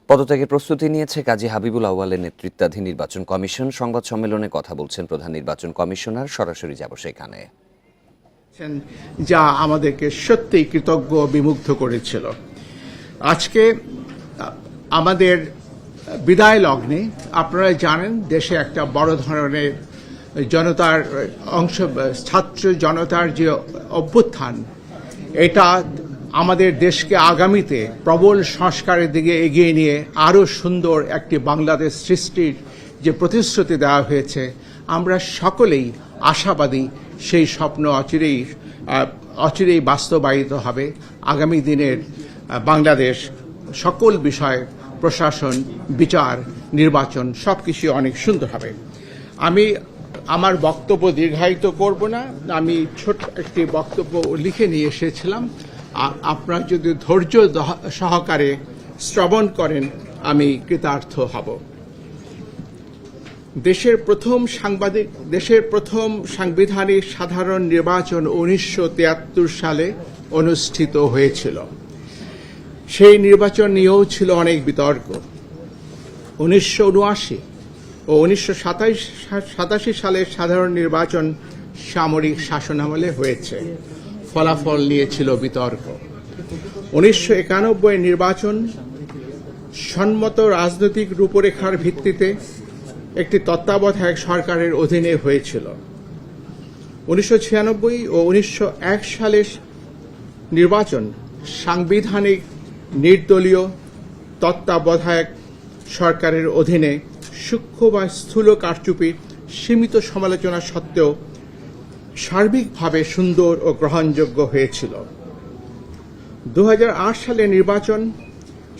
পদত্যাগের প্রস্তুতি নিয়েছে কাজী হাবিবুল আউয়ালের নেতৃত্বাধীন নির্বাচন কমিশন। সংবাদ সম্মেলনে কথা বলছেন প্রধান নির্বাচন কমিশনার। সরাসরি যাব সেখানে। যা আমাদেরকে সত্যিই কৃতজ্ঞ বিমুগ্ধ করেছিল। আজকে আমাদের বিদায় লগ্নে আপনারা জানেন দেশে একটা বড় ধরনের জনতার ছাত্র জনতার যে অভ্যুত্থান, এটা আমাদের দেশকে আগামীতে প্রবল সংস্কারের দিকে এগিয়ে নিয়ে আরও সুন্দর একটি বাংলাদেশ সৃষ্টির যে প্রতিশ্রুতি দেওয়া হয়েছে, আমরা সকলেই আশাবাদী সেই স্বপ্ন অচিরেই বাস্তবায়িত হবে। আগামী দিনের বাংলাদেশ সকল বিষয়, প্রশাসন, বিচার, নির্বাচন সবকিছু অনেক সুন্দর হবে। আমি আমার বক্তব্য দীর্ঘায়িত করব না, আমি ছোট একটি বক্তব্য লিখে নিয়ে এসেছিলাম। আপনারা যদি ধৈর্য সহকারে শ্রবণ করেন আমি কৃতার্থ হব। দেশের প্রথম সাংবিধানিক সাধারণ নির্বাচন 1973 সালে অনুষ্ঠিত হয়েছিল। সেই নির্বাচন নিয়েও ছিল অনেক বিতর্ক। 1979 ও 1987 সালের সাধারণ নির্বাচন সামরিক শাসনামলে হয়েছে, ফলাফল নিয়ে ছিল বিতর্ক। 1991 নির্বাচন সম্মত রাজনৈতিক রূপরেখার ভিত্তিতে একটি তত্ত্বাবধায়ক সরকারের অধীনে হয়েছিল। 1996 ও 1901 সালের নির্বাচন সাংবিধানিক নির্দলীয় তত্ত্বাবধায়ক সরকারের অধীনে সূক্ষ্ম বা স্থূল কারচুপির সীমিত সমালোচনা সত্ত্বেও সার্বিকভাবে সুন্দর ও গ্রহণযোগ্য হয়েছিল। 2008 সালে নির্বাচন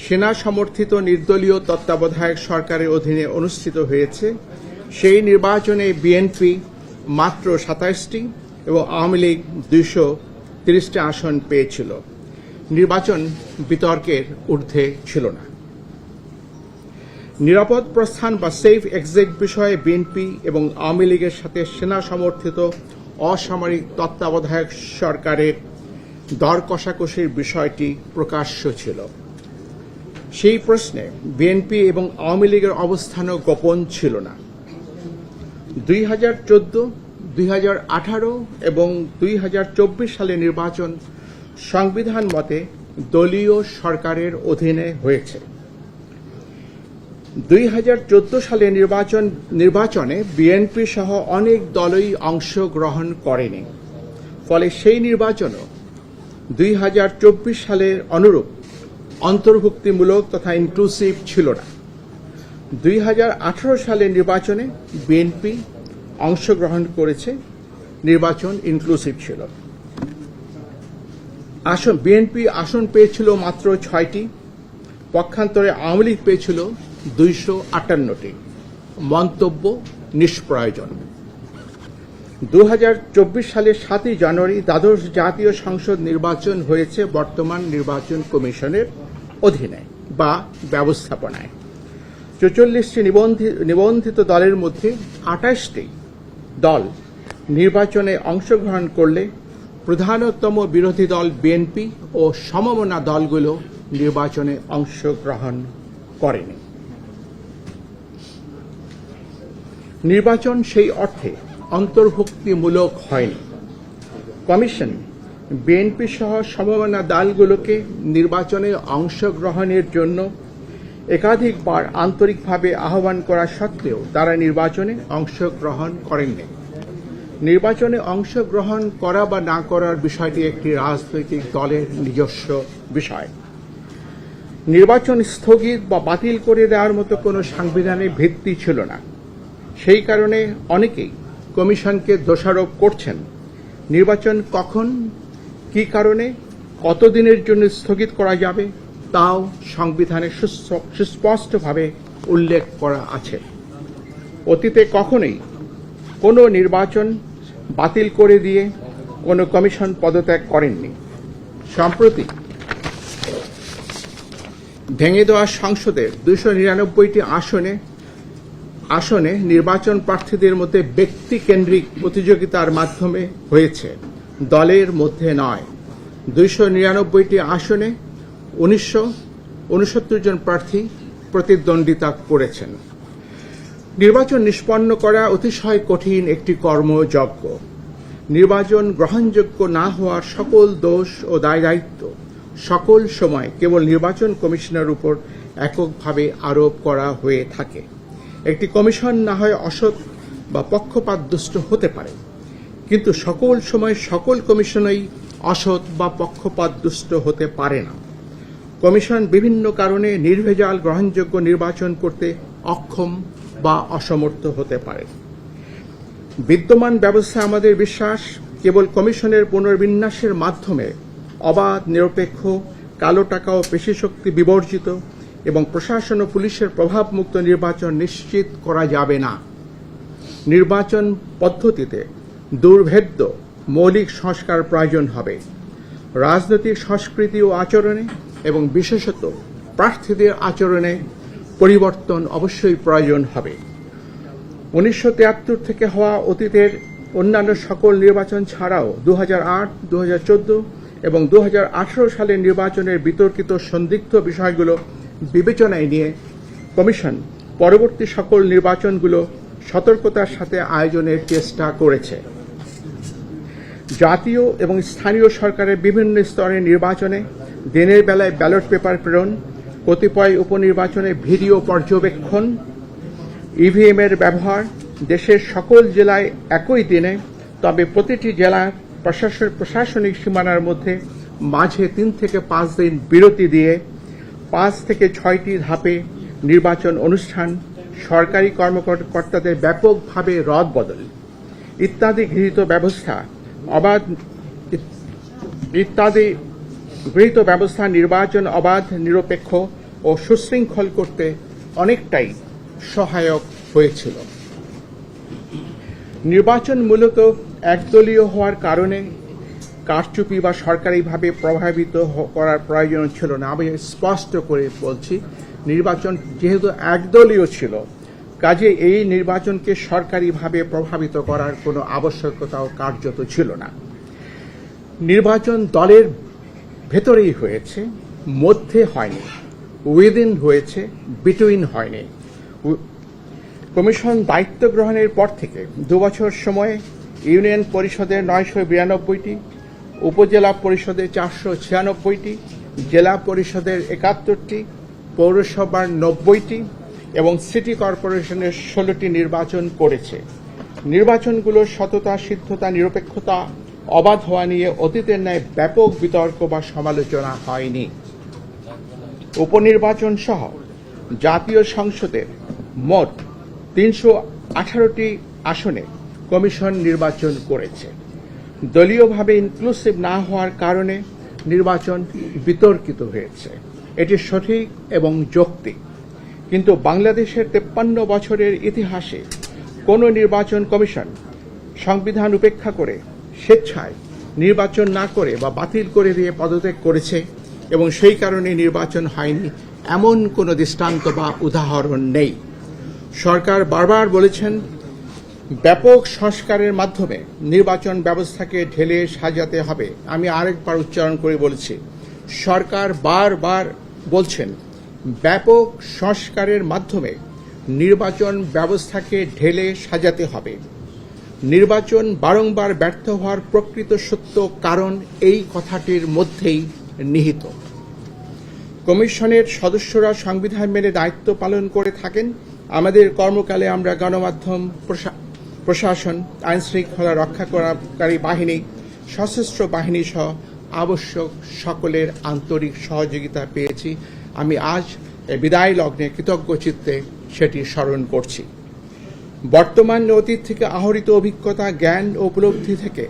সেনা সমর্থিত নির্দলীয় তত্ত্বাবধায়ক সরকারের অধীনে অনুষ্ঠিত হয়েছে। সেই নির্বাচনে বিএনপি মাত্র 27টি এবং আওয়ামী লীগ 230টি আসন পেয়েছিল। নির্বাচন বিতর্কের ঊর্ধ্বে ছিল না। নিরাপদ প্রস্থান বা সেফ এক্সিট বিষয়ে বিএনপি এবং আওয়ামী লীগের সাথে সেনা সমর্থিত অসামরিক তত্ত্বাবধায়ক সরকারের দর কষাকষির বিষয়টি প্রকাশ্য ছিল। সেই প্রশ্নে বিএনপি এবং আওয়ামী লীগের অবস্থানও গোপন ছিল না। 2014, 2018 এবং 2024 সালে নির্বাচন সংবিধান মতে দলীয় সরকারের অধীনে হয়েছে। 2014 সালে নির্বাচনে বিএনপি সহ অনেক দলই অংশগ্রহণ করেনি। ফলে সেই নির্বাচনও 2024 সালের অনুরূপ অন্তর্ভুক্তিমূলক তথা ইনক্লুসিভ ছিল না। 2018 সালের নির্বাচনে বিএনপি অংশগ্রহণ করেছে, নির্বাচন ইনক্লুসিভ ছিল। বিএনপি আসন পেয়েছিল মাত্র 6টি, পক্ষান্তরে আওয়ামী লীগ পেয়েছিল 258টি। মন্তব্য নিষ্প্রয়োজন। 2024 সালের 7 জানুয়ারি দ্বাদশ জাতীয় সংসদ নির্বাচন হয়েছে বর্তমান নির্বাচন কমিশনের অধীনে বা ব্যবস্থাপনায়। 44টি নিবন্ধিত দলের মধ্যে 28টি দল নির্বাচনে অংশগ্রহণ করলে প্রধানতম বিরোধী দল বিএনপি ও সমমনা দলগুলো নির্বাচনে অংশগ্রহণ করেনি। নির্বাচন সেই অর্থে অন্তর্ভুক্তিমূলক হয়নি। কমিশন বিএনপি সহ সমমনা দলগুলোকে নির্বাচনে অংশগ্রহণের জন্য একাধিকবার আন্তরিকভাবে আহ্বান করা সত্ত্বেও তারা নির্বাচনে অংশগ্রহণ করেননি। নির্বাচনে অংশগ্রহণ করা বা না করার বিষয়টি একটি রাজনৈতিক দলের নিজস্ব বিষয়। নির্বাচন স্থগিত বা বাতিল করে দেওয়ার মতো কোনো সাংবিধানিক ভিত্তি ছিল না। সেই কারণে অনেকেই কমিশনকে দোষারোপ করছেন। নির্বাচন কখন, কি কারণে, কতদিনের জন্য স্থগিত করা যাবে তাও সংবিধানে সুস্পষ্টভাবে উল্লেখ করা আছে। অতীতে কখনোই কোনো নির্বাচন বাতিল করে দিয়ে কোনো কমিশন পদত্যাগ করেননি। সম্প্রতি ভেঙে দেওয়া সংসদের 299টি আসনে নির্বাচন প্রার্থীদের মধ্যে ব্যক্তিকেন্দ্রিক প্রতিযোগিতার মাধ্যমে হয়েছে, দলের মধ্যে নয়। 299টি আসনে 1969 জন প্রার্থী প্রতিদ্বন্দ্বিতা করেছেন। নির্বাচন নিষ্পন্ন করা অতিশয় কঠিন একটি কর্মযজ্ঞ। নির্বাচন গ্রহণযোগ্য না হওয়ার সকল দোষ ও দায়-দায়িত্ব সকল সময় কেবল নির্বাচন কমিশনের উপর এককভাবে আরোপ করা হয়ে থাকে। একটি কমিশন না হয় অসৎ বা পক্ষপাতদুষ্ট হতে পারে, কিন্তু সকল সময় সকল কমিশনই অসৎ বা পক্ষপাতদুষ্ট হতে পারে না। কমিশন বিভিন্ন কারণে নির্ভেজাল গ্রহণযোগ্য নির্বাচন করতে অক্ষম বা অসমর্থ হতে পারে। বিদ্যমান ব্যবস্থা আমাদের বিশ্বাস কেবল কমিশনের পুনর্বিন্যাসের মাধ্যমে অবাধ, নিরপেক্ষ, কালো টাকা ও পেশিশক্তি বিবর্জিত এবং প্রশাসন ও পুলিশের প্রভাবমুক্ত নির্বাচন নিশ্চিত করা যাবে না। নির্বাচন পদ্ধতিতে দুর্ভেদ্য মৌলিক সংস্কার প্রয়োজন হবে। রাজনৈতিক সংস্কৃতি ও আচরণে এবং বিশেষত প্রার্থীদের আচরণে পরিবর্তন অবশ্যই প্রয়োজন হবে। 1973 থেকে হওয়া অতীতের অন্যান্য সকল নির্বাচন ছাড়াও 2008, 2014 এবং 2018 সালের নির্বাচনের বিতর্কিত সন্দিগ্ধ বিষয়গুলো বিবেচনায় নিয়ে কমিশন পরবর্তী সকল নির্বাচনগুলো সতর্কতার সাথে আয়োজনের চেষ্টা করেছে। জাতীয় এবং স্থানীয় সরকারের বিভিন্ন স্তরের নির্বাচনে দিনের বেলায় ব্যালট পেপার প্রেরণ, কতিপয় উপনির্বাচনে ভিডিও পর্যবেক্ষণ, ইভিএম এর ব্যবহার, দেশের সকল জেলায় একই দিনে তবে প্রতিটি জেলার প্রশাসনিক সীমানার মধ্যে মাঝে 3 থেকে 5 দিন বিরতি দিয়ে 5 থেকে 6টি ধাপে নির্বাচন অনুষ্ঠান, সরকারি কর্মকর্তাদের ব্যাপকভাবে রদবদল ইত্যাদি গৃহীত ব্যবস্থা নির্বাচন অবাধ, নিরপেক্ষ ও সুশৃঙ্খল করতে অনেকটাই সহায়ক হয়েছিল। নির্বাচন মূলত একদলীয় হওয়ার কারণে কারচুপি বা সরকারিভাবে প্রভাবিত করার প্রয়োজন ছিল না। আমি স্পষ্ট করে বলছি, নির্বাচন যেহেতু একদলীয় ছিল, কাজে এই নির্বাচনকে সরকারিভাবে প্রভাবিত করার কোনো আবশ্যকতাও কার্যত ছিল না। নির্বাচন দলের ভেতরেই হয়েছে, মধ্যে হয়নি, উইদিন হয়েছে, বিটুইন হয়নি। কমিশন দায়িত্ব গ্রহণের পর থেকে 2 বছর সময়ে ইউনিয়ন পরিষদের 992টি, উপজেলা পরিষদের 496টি, জেলা পরিষদের 71টি, পৌরসভার 90টি এবং সিটি কর্পোরেশনের 16টি নির্বাচন করেছে। নির্বাচনগুলোর সততা, সিদ্ধতা, নিরপেক্ষতা, অবাধ হওয়া নিয়ে অতীতের ন্যায় ব্যাপক বিতর্ক বা সমালোচনা হয়নি। উপনির্বাচন সহ জাতীয় সংসদের মোট 318টি আসনে কমিশন নির্বাচন করেছে। দলীয়ভাবে ইনক্লুসিভ না হওয়ার কারণে নির্বাচন বিতর্কিত হয়েছে, এটি সঠিক এবং যৌক্তিক। কিন্তু বাংলাদেশের 53 বছরের ইতিহাসে কোনো নির্বাচন কমিশন সংবিধান উপেক্ষা করে স্বেচ্ছায় নির্বাচন না করে বা বাতিল করে দিয়ে পদত্যাগ করেছে এবং সেই কারণে নির্বাচন হয়নি এমন কোনো দৃষ্টান্ত বা উদাহরণ নেই। সরকার বারবার বলেছেন ব্যাপক সংস্কারের মাধ্যমে নির্বাচন ব্যবস্থাকে ঢেলে সাজাতে হবে। আমি আরেকবার উচ্চারণ করে বলছি, সরকার বারবার বলছেন ব্যাপক সংস্কারের মাধ্যমে নির্বাচন ব্যবস্থাকে ঢেলে সাজাতে হবে। নির্বাচন বারংবার ব্যর্থ হওয়ার প্রকৃত সত্য কারণ এই কথাটির মধ্যেই নিহিত। কমিশনের সদস্যরা সংবিধান মেনে দায়িত্ব পালন করে থাকেন। আমাদের কর্মকালে আমরা গণমাধ্যম, প্রশাসন, আইনশৃঙ্খলা রক্ষাকারী বাহিনী, সশস্ত্র বাহিনী সহ আবশ্যক সকলের আন্তরিক সহযোগিতা পেয়েছি। আমি আজ বিদায় লগ্নে কৃতজ্ঞ চিত্তে সেটি স্মরণ করছি। বর্তমান অতীত থেকে আহরিত অভিজ্ঞতা, জ্ঞান ও উপলব্ধি থেকে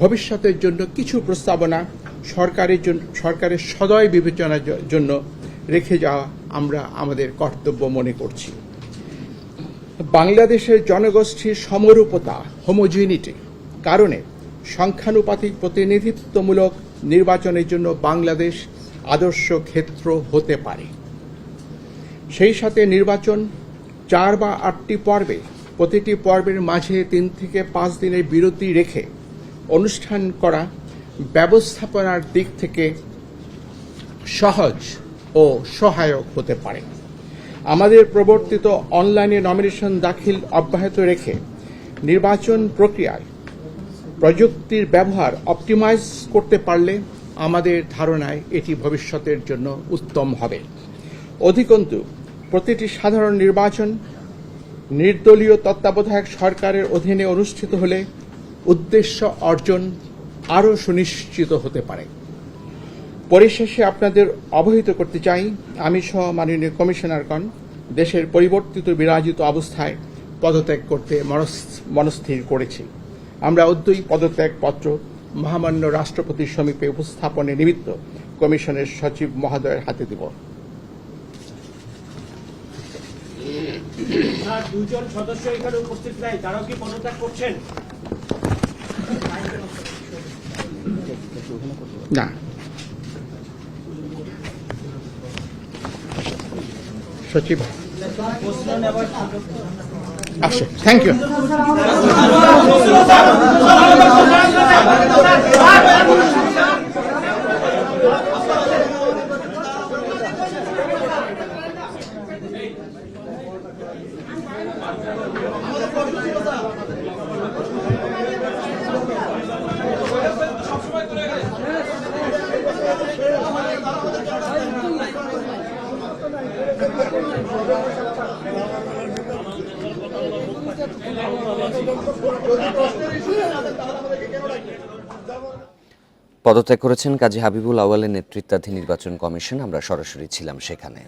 ভবিষ্যতের জন্য কিছু প্রস্তাবনা সরকারের সদয় বিবেচনার জন্য রেখে যাওয়া আমরা আমাদের কর্তব্য মনে করছি। বাংলাদেশের জনগোষ্ঠীর সমরূপতা, হোমোজিনিটি কারণে সংখ্যানুপাতিক প্রতিনিধিত্বমূলক নির্বাচনের জন্য বাংলাদেশ আদর্শ ক্ষেত্র হতে পারে। সেই সাথে নির্বাচন 4 বা 8টি পর্বে, প্রতিটি পর্বের মাঝে 3 থেকে 5 দিনের বিরতি রেখে অনুষ্ঠান করা ব্যবস্থাপনার দিক থেকে সহজ ও সহায়ক হতে পারে। আমাদের প্রবর্তিত অনলাইনে নমিনেশন দাখিল অব্যাহত রেখে নির্বাচন প্রক্রিয়ায় প্রযুক্তির ব্যবহার অপটিমাইজ করতে পারলে আমাদের ধারণায় এটি ভবিষ্যতের জন্য উত্তম হবে। অধিকন্তু প্রতিটি সাধারণ নির্বাচন নির্দলীয় তত্ত্বাবধায়ক সরকারের অধীনে অনুষ্ঠিত হলে উদ্দেশ্য অর্জন আরও সুনিশ্চিত হতে পারে। পরিশেষে আপনাদের অবহিত করতে চাই, আমি সহ মাননীয় কমিশনারগণ দেশের পরিবর্তিত বিরাজিত অবস্থায় পদত্যাগ করতে মনস্থির করেছি। আমরা অদ্যই পদত্যাগপত্র মহামান্য রাষ্ট্রপতির সমীপে উপস্থাপনের নিমিত্ত কমিশনের সচিব মহোদয়ের হাতে দেব। দুজন সদস্য এখানে উপস্থিত নাই, তারাও কি পদত্যাগ করছেন? না, সচিব আসে। Thank you. পদত্যাগ করেছেন কাজী হাবিবুল আউয়ালের নেতৃত্বাধীন নির্বাচন কমিশন। আমরা সরাসরি ছিলাম সেখানে।